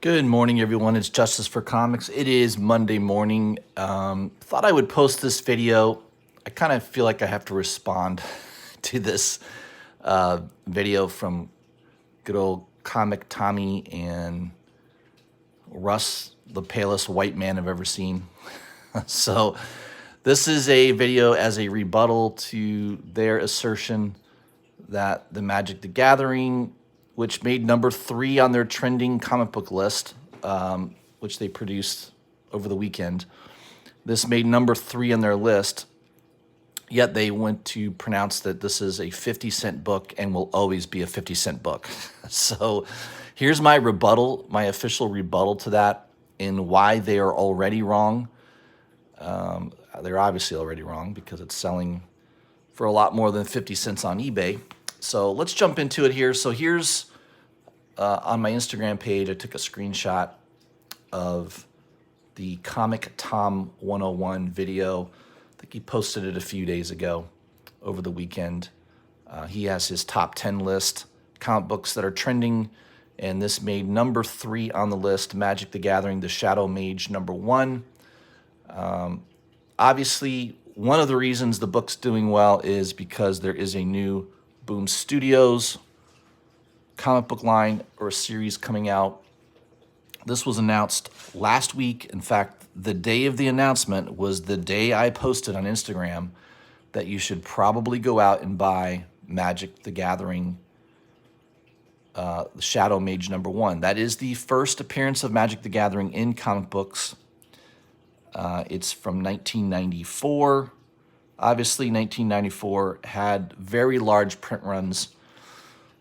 Good morning, everyone. It's Justice for Comics. It is Monday morning. Thought I would post this video. I kind of feel like I have to respond to this video from good old Comic Tommy and Russ, the palest white man I've ever seen. So this is a video as a rebuttal to their assertion that the Magic the Gathering, which made number 3 on their trending comic book list, which they produced over the weekend. This made number 3 on their list, yet they went to pronounce that this is a 50-cent book and will always be a 50-cent book. So here's my rebuttal, my official rebuttal to that, and why they are already wrong. They're obviously already wrong because it's selling for a lot more than 50 cents on eBay. So let's jump into it here. So here's on my Instagram page, I took a screenshot of the ComicTom101 video. I think he posted it a few days ago over the weekend. He has his top 10 list, comic books that are trending, and this made number 3 on the list, Magic the Gathering, the Shadow Mage, number 1. Obviously, one of the reasons the book's doing well is because there is a new Boom Studios comic book line or a series coming out. This was announced last week. In fact, the day of the announcement was the day I posted on Instagram that you should probably go out and buy Magic the Gathering, the Shadow Mage number 1. That is the first appearance of Magic the Gathering in comic books. It's from 1994. Obviously, 1994 had very large print runs.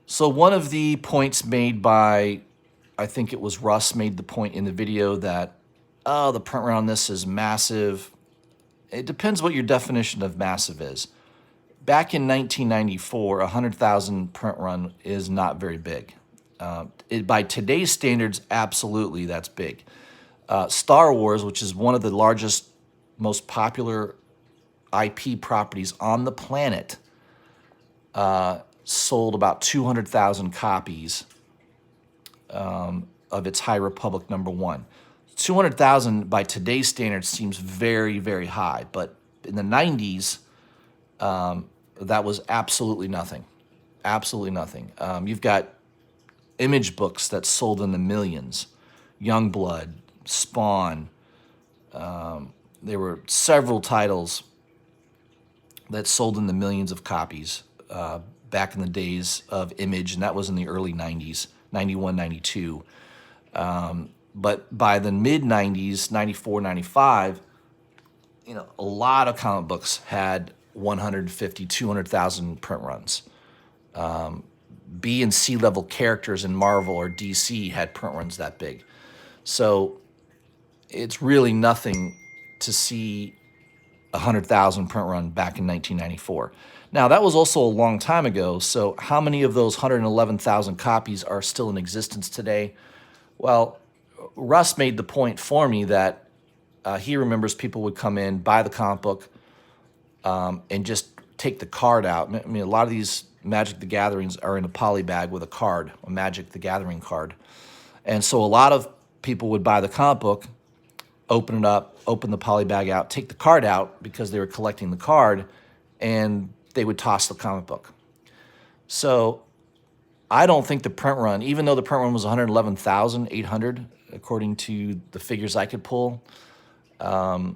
So one of the points made by, I think it was Russ, made the point in the video that, oh, the print run on this is massive. It depends what your definition of massive is. Back in 1994, a 100,000 print run is not very big. By today's standards, absolutely, that's big. Star Wars, which is one of the largest, most popular IP properties on the planet, sold about 200,000 copies of its High Republic number 1. 200,000 by today's standards seems very, very high, but in the 90s, that was absolutely nothing. Absolutely nothing. You've got Image books that sold in the millions, Youngblood, Spawn. There were several titles that sold in the millions of copies back in the days of Image, and that was in the early 90s, 91, 92. But by the mid-90s, 94, 95, a lot of comic books had 150, 200,000 print runs. B and C level characters in Marvel or DC had print runs that big. So it's really nothing to see a 100,000 print run back in 1994. Now, that was also a long time ago, so how many of those 111,000 copies are still in existence today? Well, Russ made the point for me that he remembers people would come in, buy the comic book, and just take the card out. I mean, a lot of these Magic the Gatherings are in a poly bag with a card, a Magic the Gathering card. And so a lot of people would buy the comic book, open it up, open the poly bag out, take the card out because they were collecting the card, and they would toss the comic book. So I don't think the print run, even though the print run was 111,800, according to the figures I could pull, how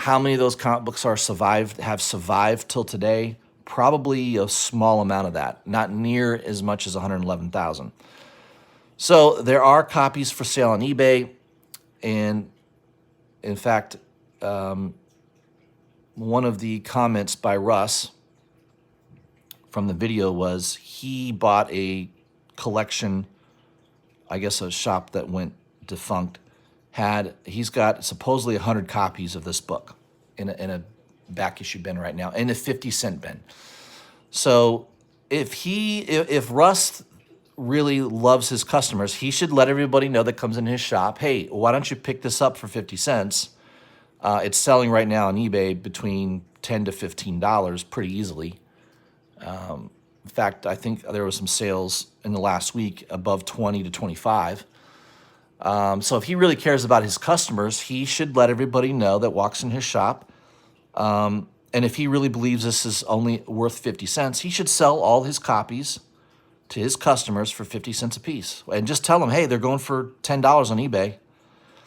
many of those comic books have survived till today? Probably a small amount of that, not near as much as 111,000. So there are copies for sale on eBay, and in fact, one of the comments by Russ from the video was he bought a collection, I guess a shop that went defunct, he's got supposedly 100 copies of this book in a back issue bin right now, in a 50-cent bin. So if Russ really loves his customers, he should let everybody know that comes in his shop, hey, why don't you pick this up for 50 cents? It's selling right now on eBay between $10 to $15 pretty easily. In fact, I think there was some sales in the last week above 20 to 25. So if he really cares about his customers, he should let everybody know that walks in his shop. And if he really believes this is only worth 50 cents, he should sell all his copies to his customers for 50 cents a piece. And just tell them, hey, they're going for $10 on eBay.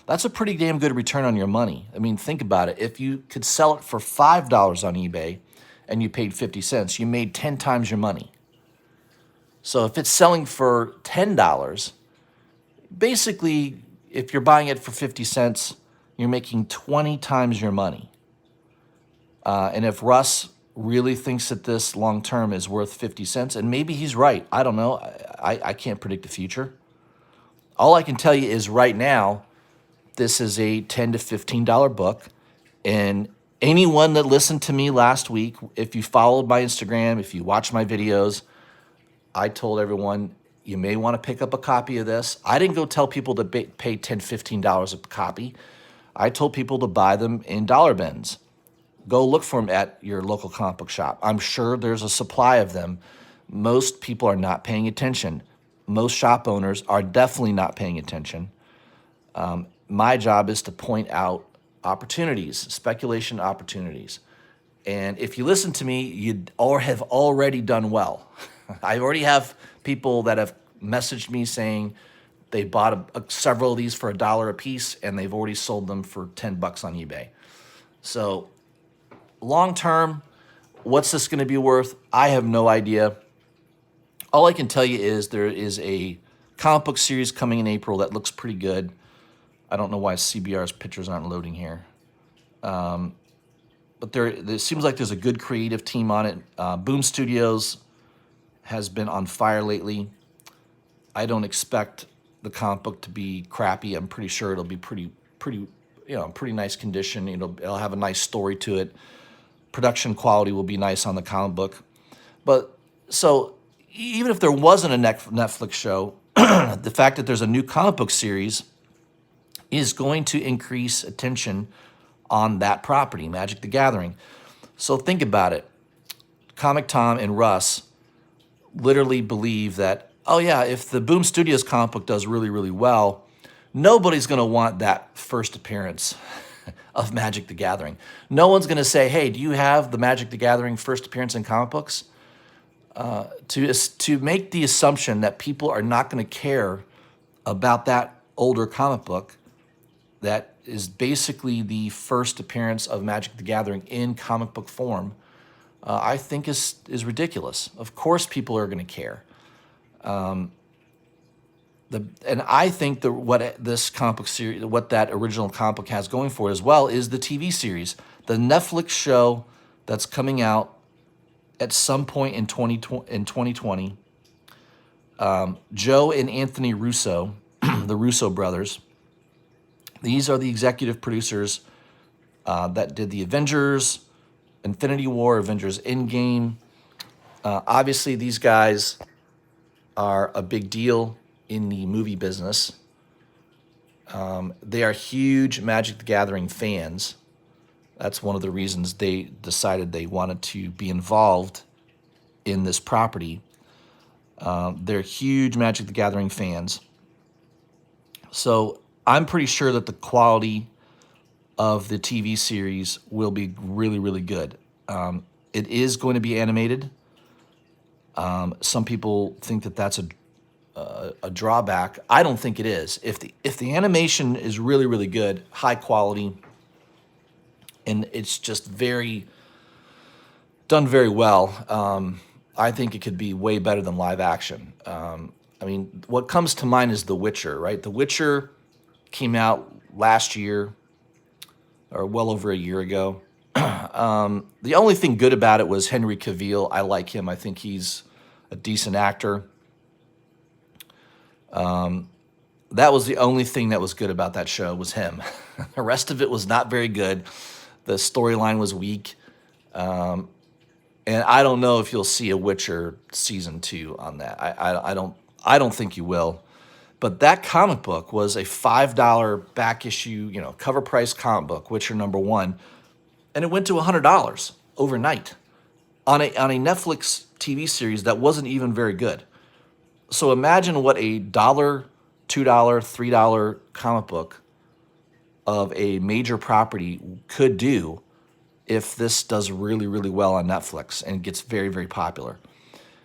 That's a pretty damn good return on your money. I mean, think about it. If you could sell it for $5 on eBay and you paid 50 cents, you made 10 times your money. So if it's selling for $10, basically, if you're buying it for 50 cents, you're making 20 times your money. And if Russ really thinks that this long-term is worth 50 cents, and maybe he's right, I don't know. I can't predict the future. All I can tell you is right now, this is a $10 to $15 book. And anyone that listened to me last week, if you followed my Instagram, if you watched my videos, I told everyone, you may want to pick up a copy of this. I didn't go tell people to pay $10, $15 a copy. I told people to buy them in dollar bins. Go look for them at your local comic book shop. I'm sure there's a supply of them. Most people are not paying attention. Most shop owners are definitely not paying attention. My job is to point out opportunities, speculation opportunities. And if you listen to me, you have already done well. I already have people that have messaged me saying they bought several of these for $1 a piece, and they've already sold them for 10 bucks on eBay. So long term, what's this going to be worth? I have no idea. All I can tell you is there is a comic book series coming in April that looks pretty good. I don't know why CBR's pictures aren't loading here. But there seems like there's a good creative team on it. Boom Studios has been on fire lately. I don't expect the comic book to be crappy. I'm pretty sure it'll be pretty nice condition. It'll have a nice story to it. Production quality will be nice on the comic book. But so even if there wasn't a Netflix show, the fact that there's a new comic book series is going to increase attention on that property, Magic the Gathering. So think about it. ComicTom and Russ literally believe that, oh yeah, if the Boom Studios comic book does really, really well, nobody's going to want that first appearance of Magic the Gathering. No one's going to say, hey, do you have the Magic the Gathering first appearance in comic books? To make the assumption that people are not going to care about that older comic book that is basically the first appearance of Magic the Gathering in comic book form, I think is ridiculous. Of course people are going to care. And I think what this comic book series, what that original comic book has going for it as well, is the TV series. The Netflix show that's coming out at some point in 2020. Joe and Anthony Russo, the Russo brothers, these are the executive producers that did the Avengers, Infinity War, Avengers Endgame. Obviously, these guys are a big deal in the movie business. They are huge Magic the Gathering fans. That's one of the reasons they decided they wanted to be involved in this property. They're huge Magic the Gathering fans. So I'm pretty sure that the quality of the TV series will be really, really good. It is going to be animated. Some people think that that's a drawback. I don't think it is. If the animation is really, really good, high quality, and it's just done very well, I think it could be way better than live action. I mean, what comes to mind is The Witcher, right? The Witcher came out last year, or well over a year ago. The only thing good about it was Henry Cavill. I like him. I think he's a decent actor. That was the only thing that was good about that show, was him. The rest of it was not very good. The storyline was weak. And I don't know if you'll see a Witcher season 2 on that. I don't think you will. But that comic book was a $5 back issue, cover price comic book, Witcher #1, and it went to $100 overnight on a Netflix TV series that wasn't even very good. So imagine what a $1 $2, $3 comic book of a major property could do if this does really, really well on Netflix and gets very, very popular.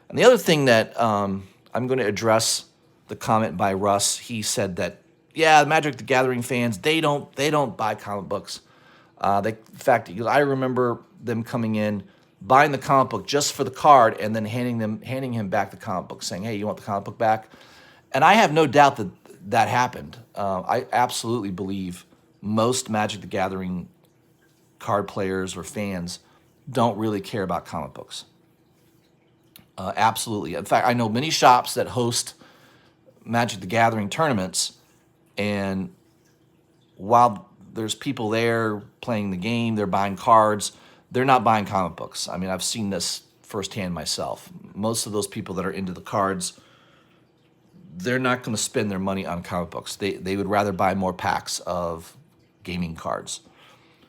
And the other thing that I'm going to address the comment by Russ. He said that, yeah, Magic the Gathering fans, they don't buy comic books. In fact, I remember them coming in, buying the comic book just for the card, and then handing him back the comic book, saying, "Hey, you want the comic book back?" And I have no doubt that that happened. I absolutely believe most Magic the Gathering card players or fans don't really care about comic books. Absolutely. In fact, I know many shops that host Magic the Gathering tournaments, and while there's people there playing the game, they're buying cards, they're not buying comic books. I mean, I've seen this firsthand myself. Most of those people that are into the cards, they're not going to spend their money on comic books. They would rather buy more packs of gaming cards.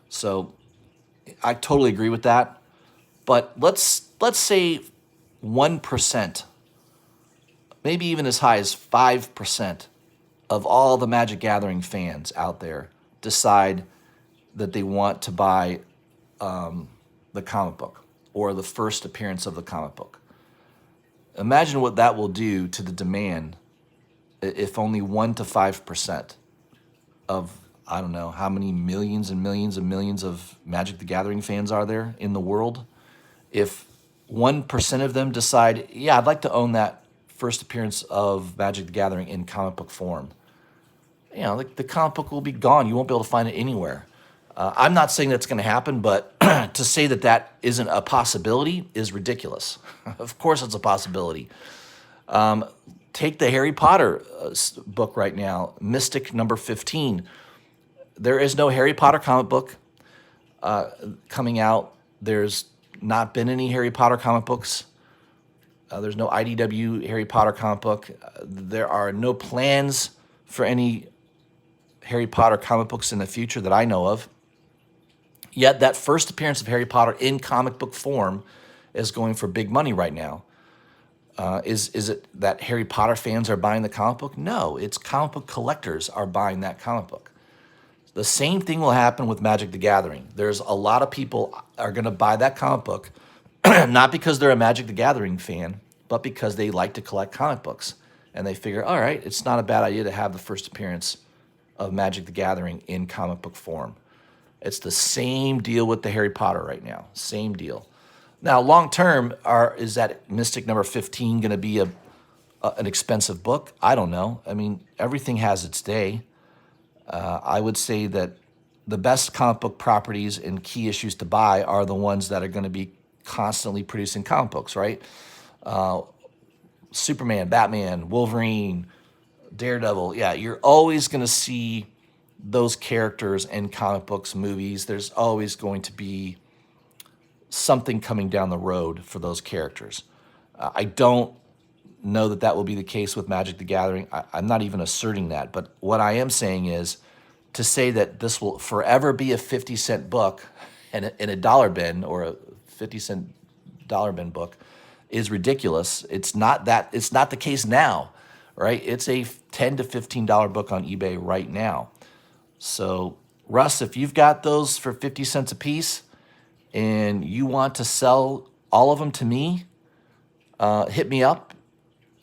So I totally agree with that. But let's say 1%, maybe even as high as 5% of all the Magic Gathering fans out there decide that they want to buy the comic book or the first appearance of the comic book. Imagine what that will do to the demand if only 1 to 5% of, I don't know how many millions and millions and millions of Magic the Gathering fans are there in the world. If 1% of them decide, yeah, I'd like to own that first appearance of Magic the Gathering in comic book form, you know, the comic book will be gone. You won't be able to find it anywhere. I'm not saying that's going to happen, but to say that that isn't a possibility is ridiculous. Of course it's a possibility. Take the Harry Potter book right now, Mystic number 15. There is no Harry Potter comic book coming out. There's not been any Harry Potter comic books. There's no IDW Harry Potter comic book. There are no plans for any Harry Potter comic books in the future that I know of. Yet that first appearance of Harry Potter in comic book form is going for big money right now. Is it that Harry Potter fans are buying the comic book? No, it's comic book collectors are buying that comic book. The same thing will happen with Magic the Gathering. There's a lot of people are going to buy that comic book, not because they're a Magic the Gathering fan, but because they like to collect comic books. And they figure, all right, it's not a bad idea to have the first appearance of Magic the Gathering in comic book form. It's the same deal with the Harry Potter right now. Same deal. Now, long term, is that Mystic number 15 going to be an expensive book? I don't know. I mean, everything has its day. I would say that the best comic book properties and key issues to buy are the ones that are going to be constantly producing comic books, right? Superman, Batman, Wolverine, Daredevil. Yeah, you're always going to see those characters in comic books, movies. There's always going to be something coming down the road for those characters. I don't know that that will be the case with Magic the Gathering. I'm not even asserting that. But what I am saying is to say that this will forever be a 50-cent book in a dollar bin or a 50-cent dollar bin book is ridiculous. It's not that. It's not the case now, right? It's a $10 to $15 book on eBay right now. So, Russ, if you've got those for 50 cents a piece and you want to sell all of them to me, hit me up,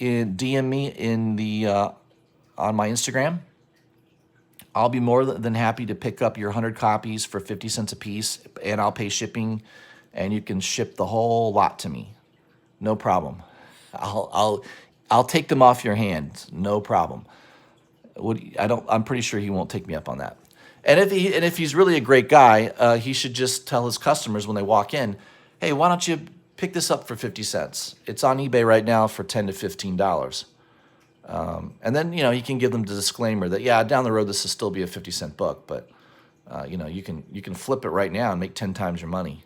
DM me in the on my Instagram. I'll be more than happy to pick up your 100 copies for 50 cents a piece, and I'll pay shipping, and you can ship the whole lot to me. No problem. I'll take them off your hands. No problem. I'm pretty sure he won't take me up on that. And if he's really a great guy, he should just tell his customers when they walk in, hey, why don't you pick this up for 50 cents? It's on eBay right now for $10 to $15. And then, you can give them the disclaimer that, yeah, down the road this will still be a 50-cent book, but you can flip it right now and make 10 times your money.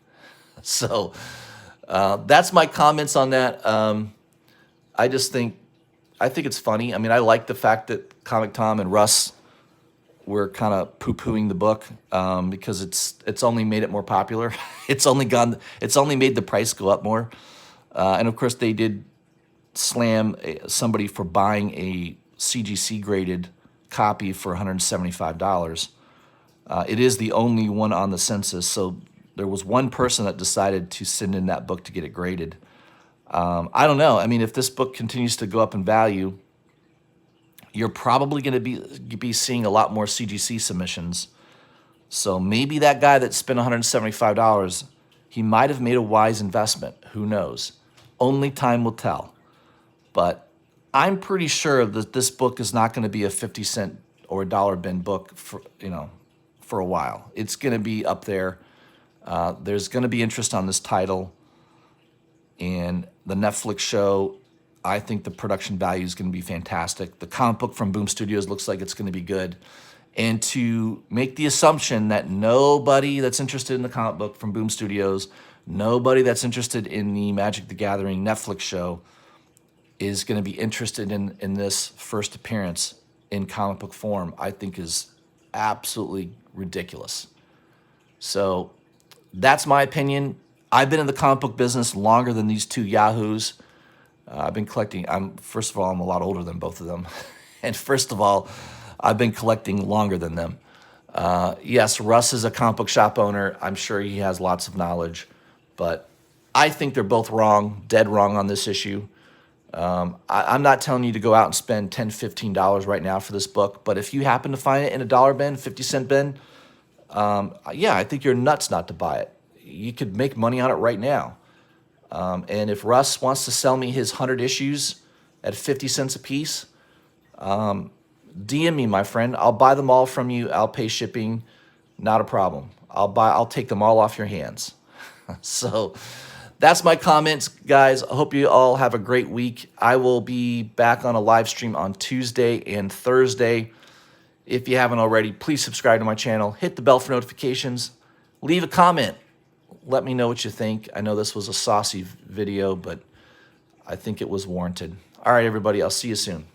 So that's my comments on that. I think it's funny. I mean, I like the fact that ComicTom and Russ were kind of poo-pooing the book because it's only made it more popular. It's only made the price go up more. And of course, they did slam somebody for buying CGC graded copy for $175. It is the only one on the census, so there was one person that decided to send in that book to get it graded. I don't know. I mean, if this book continues to go up in value, you're probably going to be seeing a lot more CGC submissions. So maybe that guy that spent $175, he might have made a wise investment. Who knows? Only time will tell. But I'm pretty sure that this book is not going to be a 50-cent or $1 bin book for, for a while. It's going to be up there. There's going to be interest on this title. And the Netflix show, I think the production value is going to be fantastic. The comic book from Boom Studios looks like it's going to be good. And to make the assumption that nobody that's interested in the comic book from Boom Studios, nobody that's interested in the Magic the Gathering Netflix show is going to be interested in this first appearance in comic book form, I think is absolutely ridiculous. So that's my opinion. I've been in the comic book business longer than these two yahoos. I've been collecting. First of all, I'm a lot older than both of them. And first of all, I've been collecting longer than them. Yes, Russ is a comic book shop owner. I'm sure he has lots of knowledge. But I think they're both wrong, dead wrong on this issue. I'm not telling you to go out and spend $10, $15 right now for this book. But if you happen to find it in a $1 bin, 50-cent bin, yeah, I think you're nuts not to buy it. You could make money on it right now. And if Russ wants to sell me his 100 issues at 50 cents a piece, DM me, my friend. I'll buy them all from you. I'll pay shipping. Not a problem. I'll take them all off your hands. So that's my comments, guys. I hope you all have a great week. I will be back on a live stream on Tuesday and Thursday. If you haven't already, please subscribe to my channel. Hit the bell for notifications. Leave a comment. Let me know what you think. I know this was a saucy video, but I think it was warranted. All right, everybody. I'll see you soon.